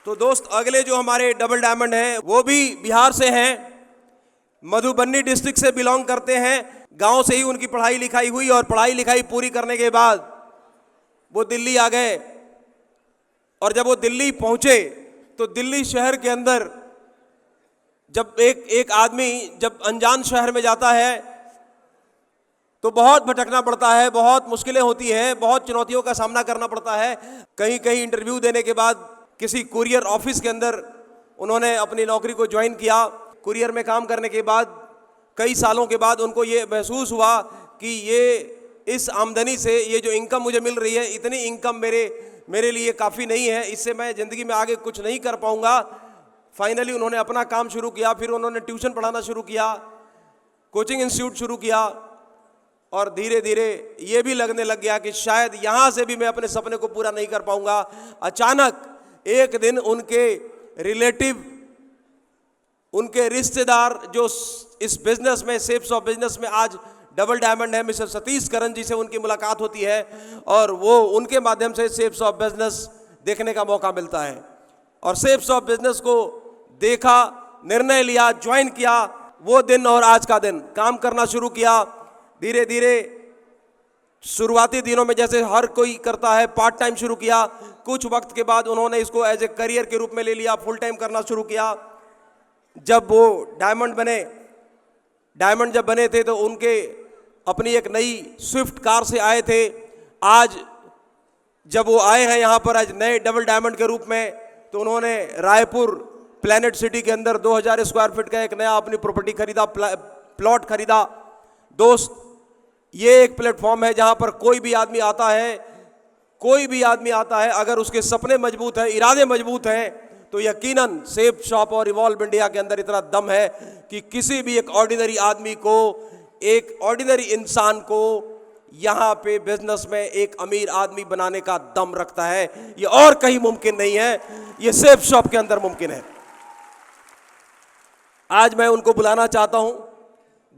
तो दोस्त अगले जो हमारे डबल डायमंड हैं वो भी बिहार से हैं, मधुबनी डिस्ट्रिक्ट से बिलोंग करते हैं। गांव से ही उनकी पढ़ाई लिखाई हुई और पढ़ाई लिखाई पूरी करने के बाद वो दिल्ली आ गए। और जब वो दिल्ली पहुंचे तो दिल्ली शहर के अंदर जब एक आदमी जब अनजान शहर में जाता है तो बहुत भटकना पड़ता है, बहुत मुश्किलें होती हैं, बहुत चुनौतियों का सामना करना पड़ता है। कहीं कहीं इंटरव्यू देने के बाद किसी कुरियर ऑफिस के अंदर उन्होंने अपनी नौकरी को ज्वाइन किया। कुरियर में काम करने के बाद कई सालों के बाद उनको ये महसूस हुआ कि ये इस आमदनी से ये जो इनकम मुझे मिल रही है, इतनी इनकम मेरे लिए काफ़ी नहीं है, इससे मैं ज़िंदगी में आगे कुछ नहीं कर पाऊँगा। फाइनली उन्होंने अपना काम शुरू किया, फिर उन्होंने ट्यूशन पढ़ाना शुरू किया, कोचिंग इंस्टीट्यूट शुरू किया और धीरे धीरे ये भी लगने लग गया कि शायद यहाँ से भी मैं अपने सपने को पूरा नहीं कर पाऊँगा। अचानक एक दिन उनके रिलेटिव, उनके रिश्तेदार जो इस बिजनेस में, शेप्स ऑफ बिजनेस में आज डबल डायमंड है, मिस्टर सतीश करन जी से उनकी मुलाकात होती है और वो उनके माध्यम से शेप्स ऑफ बिजनेस देखने का मौका मिलता है। और शेप्स ऑफ बिजनेस को देखा, निर्णय लिया, ज्वाइन किया। वो दिन और आज का दिन काम करना शुरू किया। धीरे धीरे शुरुआती दिनों में जैसे हर कोई करता है पार्ट टाइम शुरू किया, कुछ वक्त के बाद उन्होंने इसको एज ए करियर के रूप में ले लिया, फुल टाइम करना शुरू किया। जब वो डायमंड जब बने थे तो उनके अपनी एक नई स्विफ्ट कार से आए थे। आज जब वो आए हैं यहाँ पर आज नए डबल डायमंड के रूप में, तो उन्होंने रायपुर प्लैनेट सिटी के अंदर 2000 स्क्वायर फीट का एक नया अपनी प्रॉपर्टी खरीदा, प्लॉट खरीदा। दोस्त, ये एक प्लेटफॉर्म है जहाँ पर कोई भी आदमी आता है, अगर उसके सपने मजबूत हैं, इरादे मजबूत हैं, तो यकीनन शेप शॉप और इवॉल्व इंडिया के अंदर इतना दम है कि किसी भी एक ऑर्डिनरी आदमी को, एक ऑर्डिनरी इंसान को यहाँ पे बिजनेस में एक अमीर आदमी बनाने का दम रखता है। ये और कहीं मुमकिन नहीं है, ये शेप शॉप के अंदर मुमकिन है। आज मैं उनको बुलाना चाहता हूं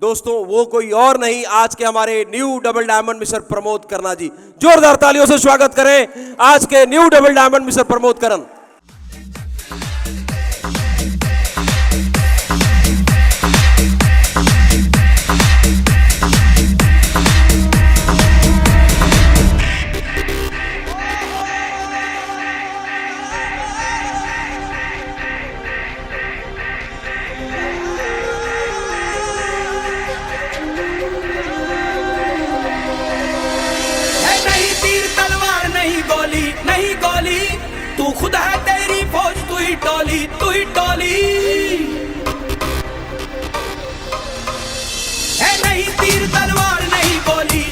दोस्तों, वो कोई और नहीं, आज के हमारे new double diamond mister Pramod Karan ji. जोरदार तालियों से स्वागत करें आज के new double diamond mister Pramod Karan. तू खुद है, तेरी फौज तू ही टोली है। नहीं तीर तलवार, नहीं गोली,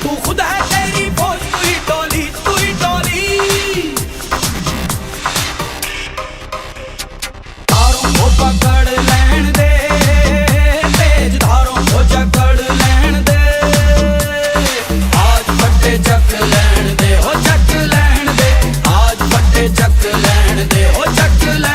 तू खुद है, तेरी फौज तू ही टोली। धारों को पकड़ लैन दे, तेज धारों को जकड़ लैन दे, आज फटे चक लैन दे, हो चक लैन दे, आज फटे चक लैन दे, हो चक लैन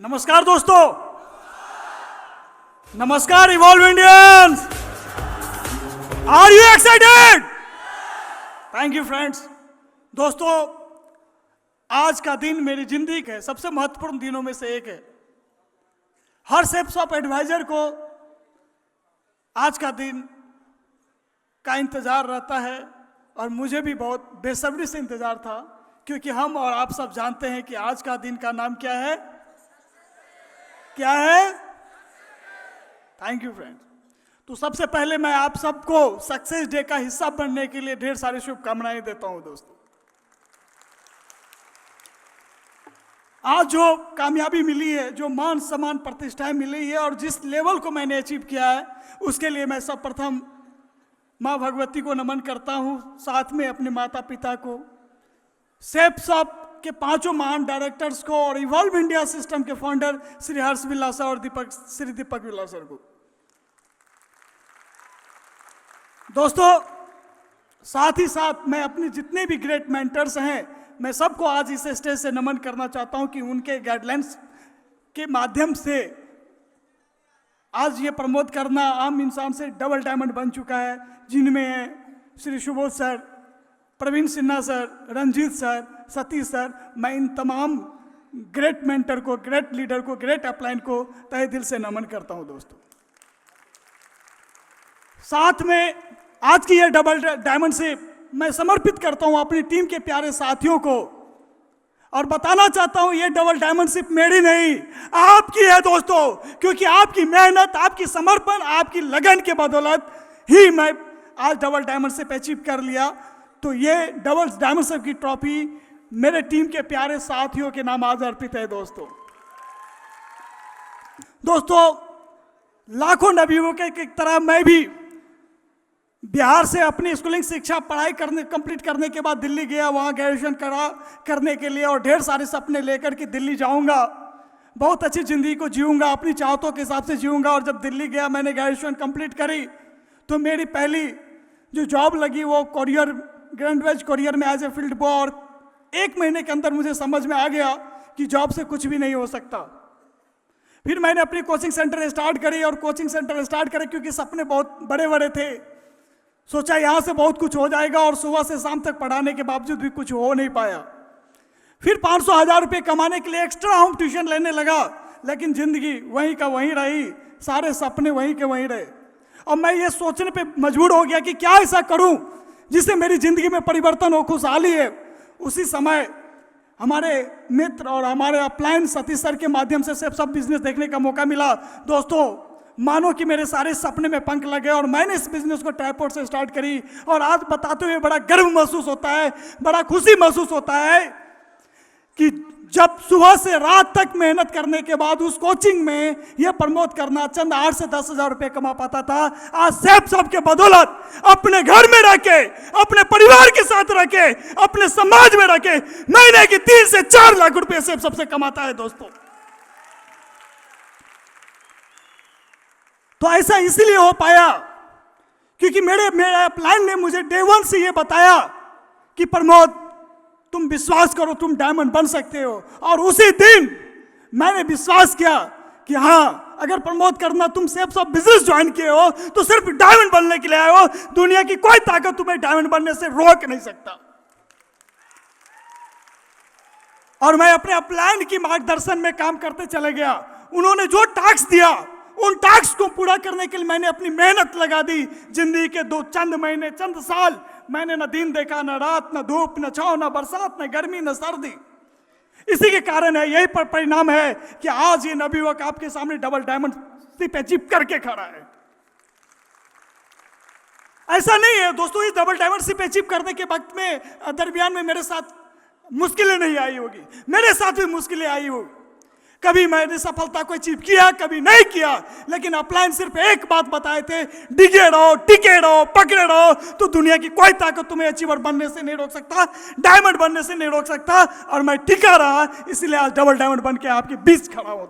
नमस्कार दोस्तों, नमस्कार evolve Indians, are you excited? Thank you friends. दोस्तों, आज का दिन मेरी जिंदगी के सबसे महत्वपूर्ण दिनों में से एक है। हर सेप्स ऑफ एडवाइजर को आज का दिन का इंतजार रहता है और मुझे भी बहुत बेसब्री से इंतजार था, क्योंकि हम और आप सब जानते हैं कि आज का दिन का नाम क्या है। क्या है? Thank you friends. तो सबसे पहले मैं आप सबको सक्सेस डे का हिस्सा बनने के लिए ढेर सारी शुभकामनाएं देता हूं। दोस्तों, आज जो कामयाबी मिली है, जो मान सम्मान प्रतिष्ठाएं मिली है और जिस लेवल को मैंने अचीव किया है, उसके लिए मैं सर्वप्रथम माँ भगवती को नमन करता हूँ, साथ में अपने माता पिता को, सेप्स ऑफ के पांचों महान डायरेक्टर्स को और इवॉल्व इंडिया सिस्टम के फाउंडर श्री हर्ष बिरला सर और श्री दीपक बिरला सर को। दोस्तों, साथ ही साथ मैं अपने जितने भी ग्रेट मेंटर्स हैं, मैं सबको आज इस स्टेज से नमन करना चाहता हूं कि उनके गाइडलाइंस के माध्यम से आज ये प्रमोट करना आम इंसान से डबल डायमंड बन चुका है, जिनमें Shri Subodh sir, Praveen Sinha sir, Ranjeet sir, Satish sir. मैं इन तमाम ग्रेट मेंटर को, ग्रेट लीडर को, ग्रेट अपलाइन को तहे दिल से नमन करता हूं। दोस्तों, साथ में आज की यह डबल डायमंड से मैं समर्पित करता हूं अपनी टीम के प्यारे साथियों को और बताना चाहता हूं, ये डबल डायमंडशिप मेरी नहीं, आपकी है दोस्तों, क्योंकि आपकी मेहनत, आपकी समर्पण, आपकी लगन के बदौलत ही मैं आज डबल डायमंडशिप अचीव कर लिया। तो ये डबल डायमंडशिप की ट्रॉफी मेरे टीम के प्यारे साथियों के नाम आज अर्पित है। दोस्तों, लाखों नबियों के तरह मैं भी बिहार से अपनी स्कूलिंग शिक्षा पढ़ाई कंप्लीट करने के बाद दिल्ली गया, वहाँ ग्रेजुएशन करने के लिए, और ढेर सारे सपने लेकर के दिल्ली जाऊँगा, बहुत अच्छी ज़िंदगी को जीऊँगा, अपनी चाहतों के हिसाब से जीऊँगा। और जब दिल्ली गया, मैंने ग्रेजुएशन कंप्लीट करी, तो मेरी पहली जो जॉब लगी वो कोरियर, ग्रैंड वेज कोरियर में एज ए फील्ड बॉय। और 1 महीने के अंदर मुझे समझ में आ गया कि जॉब से कुछ भी नहीं हो सकता। फिर मैंने अपनी कोचिंग सेंटर स्टार्ट करी, और कोचिंग सेंटर स्टार्ट करे क्योंकि सपने बहुत बड़े बड़े थे। सोचा यहाँ से बहुत कुछ हो जाएगा, और सुबह से शाम तक पढ़ाने के बावजूद भी कुछ हो नहीं पाया। फिर 500,000 रुपये कमाने के लिए एक्स्ट्रा होम ट्यूशन लेने लगा, लेकिन ज़िंदगी वहीं का वहीं रही, सारे सपने वहीं के वहीं रहे। और मैं ये सोचने पे मजबूर हो गया कि क्या ऐसा करूं जिससे मेरी ज़िंदगी में परिवर्तन हो, खुशहाली है। उसी समय हमारे मित्र और हमारे अपलाइन सतीश सर के माध्यम से सब बिजनेस देखने का मौका मिला। दोस्तों, मानो कि मेरे सारे सपने में पंख लगे और मैंने इस बिजनेस को ट्राइपॉड से स्टार्ट करी। और आज बताते हुए बड़ा गर्व महसूस होता है, बड़ा खुशी महसूस होता है कि जब सुबह से रात तक मेहनत करने के बाद उस कोचिंग में यह प्रमोट करना, चंद 8 से 10,000 रुपये कमा पाता था, आज सेप्स ऑफ के बदौलत अपने घर में रह के, अपने परिवार के साथ रह के, अपने समाज में रह के महीने की 3 से 4 लाख रुपये सेप्स ऑफ से कमाता है। दोस्तों, तो ऐसा इसलिए हो पाया क्योंकि मेरे अपलाइन ने मुझे डे 1 से ये बताया कि प्रमोद, तुम विश्वास करो, तुम डायमंड बन सकते हो। और उसी दिन मैंने विश्वास किया कि हाँ, अगर प्रमोद करना, तुम सेप्स ऑफ बिजनेस ज्वाइन किए हो तो सिर्फ डायमंड बनने के लिए आए हो, दुनिया की कोई ताकत तुम्हें डायमंड बनने से रोक नहीं सकता। और मैं अपने अपलाइन की मार्गदर्शन में काम करते चले गया। उन्होंने जो टास्क दिया, उन टास्क को पूरा करने के लिए मैंने अपनी मेहनत लगा दी। जिंदगी के चंद महीने, चंद साल मैंने न दिन देखा, न रात, न धूप, न छांव, न बरसात, न गर्मी, न सर्दी। इसी के कारण है, यही पर परिणाम है कि आज ये नवयुवक आपके सामने डबल डायमंडशिप अचीव करके खड़ा है। ऐसा नहीं है दोस्तों, इस डबल डायमंडशिप अचीव करने के वक्त में दरमियान में मेरे साथ मुश्किलें नहीं आई होगी, मेरे साथ भी मुश्किलें आई होगी। कभी मैंने सफलता को अचीव किया, कभी नहीं किया, लेकिन अपलाइन सिर्फ एक बात बताए थे, डिगे रहो, टिके रहो, पकड़े रहो, तो दुनिया की कोई ताकत तुम्हें अचीवर बनने से नहीं रोक सकता, डायमंड बनने से नहीं रोक सकता। और मैं टिका रहा, इसलिए आज डबल डायमंड बन के आपके बीच खड़ा हूं।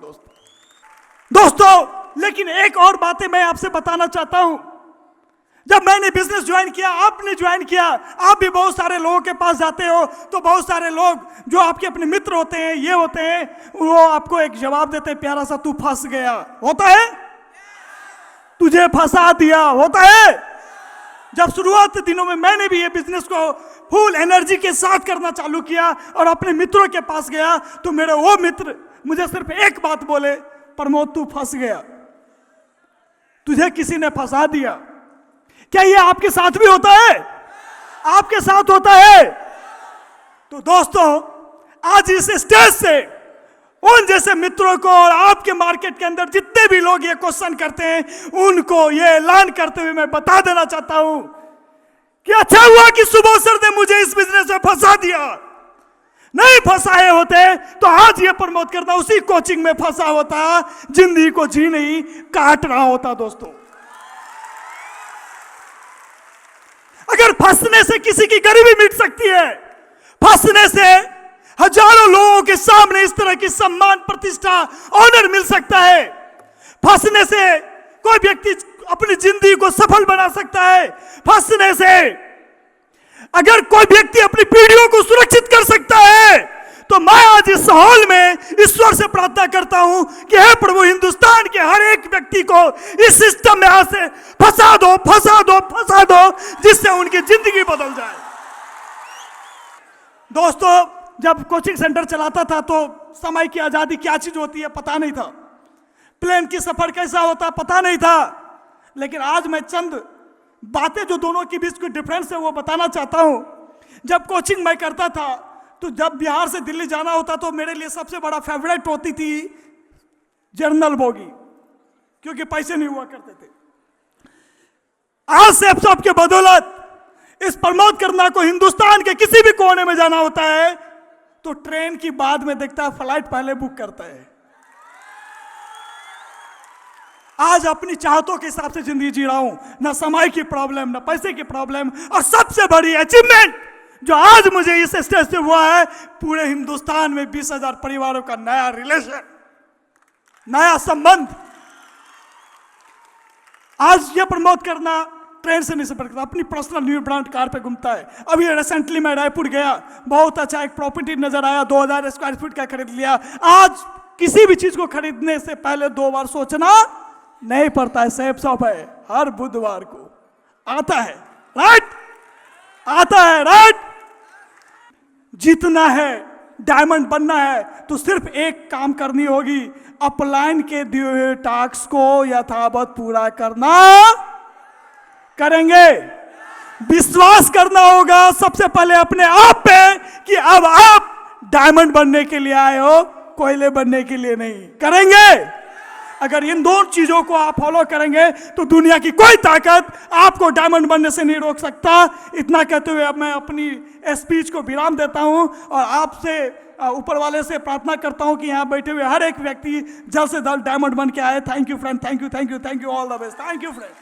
दोस्तों, लेकिन एक और बातें मैं आपसे बताना चाहता हूं। जब मैंने बिजनेस ज्वाइन किया, आपने ज्वाइन किया, आप भी बहुत सारे लोगों के पास जाते हो तो बहुत सारे लोग जो आपके अपने मित्र होते हैं, ये होते हैं, वो आपको एक जवाब देते हैं प्यारा सा, तू फंस गया। होता है? तुझे फंसा दिया। होता है? जब शुरुआत दिनों में मैंने भी ये बिजनेस को फुल एनर्जी के साथ करना चालू किया और अपने मित्रों के पास गया तो मेरे वो मित्र मुझे सिर्फ एक बात बोले, प्रमोद तू फंस गया, तुझे किसी ने फंसा दिया। क्या ये आपके साथ भी होता है? आपके साथ होता है? तो दोस्तों, आज इस स्टेज से उन जैसे मित्रों को और आपके मार्केट के अंदर जितने भी लोग ये क्वेश्चन करते हैं, उनको ये ऐलान करते हुए मैं बता देना चाहता हूं कि अच्छा हुआ कि सुबह सर ने मुझे इस बिजनेस में फंसा दिया। नहीं फंसाए होते तो आज ये प्रमोद करना उसी कोचिंग में फंसा होता, जिंदगी को जी नहीं काट रहा होता। दोस्तों, अगर फंसने से किसी की गरीबी मिट सकती है, फंसने से हजारों लोगों के सामने इस तरह की सम्मान, प्रतिष्ठा, ऑनर मिल सकता है, फंसने से कोई व्यक्ति अपनी जिंदगी को सफल बना सकता है, फंसने से अगर कोई व्यक्ति अपनी पीढ़ियों को सुरक्षित कर सकता है, तो मैं आज इस हॉल में ईश्वर से प्रार्थना करता हूं कि हे प्रभु, हिंदुस्तान के हर एक व्यक्ति को इस सिस्टम में आज से फंसा दो, फंसा दो, फंसा दो, जिससे उनकी जिंदगी बदल जाए। दोस्तों, जब कोचिंग सेंटर चलाता था तो समय की आजादी क्या चीज होती है पता नहीं था, प्लेन की सफर कैसा होता पता नहीं था, लेकिन आज मैं चंद बातें जो दोनों के बीच कोई डिफरेंस है वो बताना चाहता हूं। जब कोचिंग मैं करता था तो जब बिहार से दिल्ली जाना होता तो मेरे लिए सबसे बड़ा फेवरेट होती थी जनरल बोगी, क्योंकि पैसे नहीं हुआ करते थे। आज से सब के बदौलत इस प्रमोद करना को हिंदुस्तान के किसी भी कोने में जाना होता है तो ट्रेन की बाद में देखता है, फ्लाइट पहले बुक करता है। आज अपनी चाहतों के हिसाब से जिंदगी जी रहा हूं, ना समय की प्रॉब्लम, ना पैसे की प्रॉब्लम, और सबसे बड़ी अचीवमेंट जो आज मुझे इस स्टेज से हुआ है, पूरे हिंदुस्तान में 20,000 परिवारों का नया रिलेशन, नया संबंध। आज ये प्रमोद करना ट्रेन से नहीं सफर करता, अपनी पर्सनल न्यू ब्रांड कार पे घूमता है। अभी रिसेंटली मैं रायपुर गया, बहुत अच्छा एक प्रॉपर्टी नजर आया, 2000 स्क्वायर फीट का खरीद लिया। आज किसी भी चीज को खरीदने से पहले 2 बार सोचना नहीं पड़ता है। सेफ शॉप है, हर बुधवार को आता है, राइट? आता है, राइट? जीतना है, डायमंड बनना है तो सिर्फ एक काम करनी होगी, अपलाइन के दिए हुए टास्क को यथावत पूरा करना। करेंगे? विश्वास करना होगा सबसे पहले अपने आप पे कि अब आप डायमंड बनने के लिए आए हो, कोयले बनने के लिए नहीं। करेंगे? अगर इन दोनों चीजों को आप फॉलो करेंगे तो दुनिया की कोई ताकत आपको डायमंड बनने से नहीं रोक सकता। इतना कहते हुए अब मैं अपनी स्पीच को विराम देता हूं और आपसे ऊपर वाले से प्रार्थना करता हूं कि यहां बैठे हुए हर एक व्यक्ति जल्द से जल्द डायमंड बन के आए। Thank you friend, thank you, thank you, thank you, all the best, thank you friend.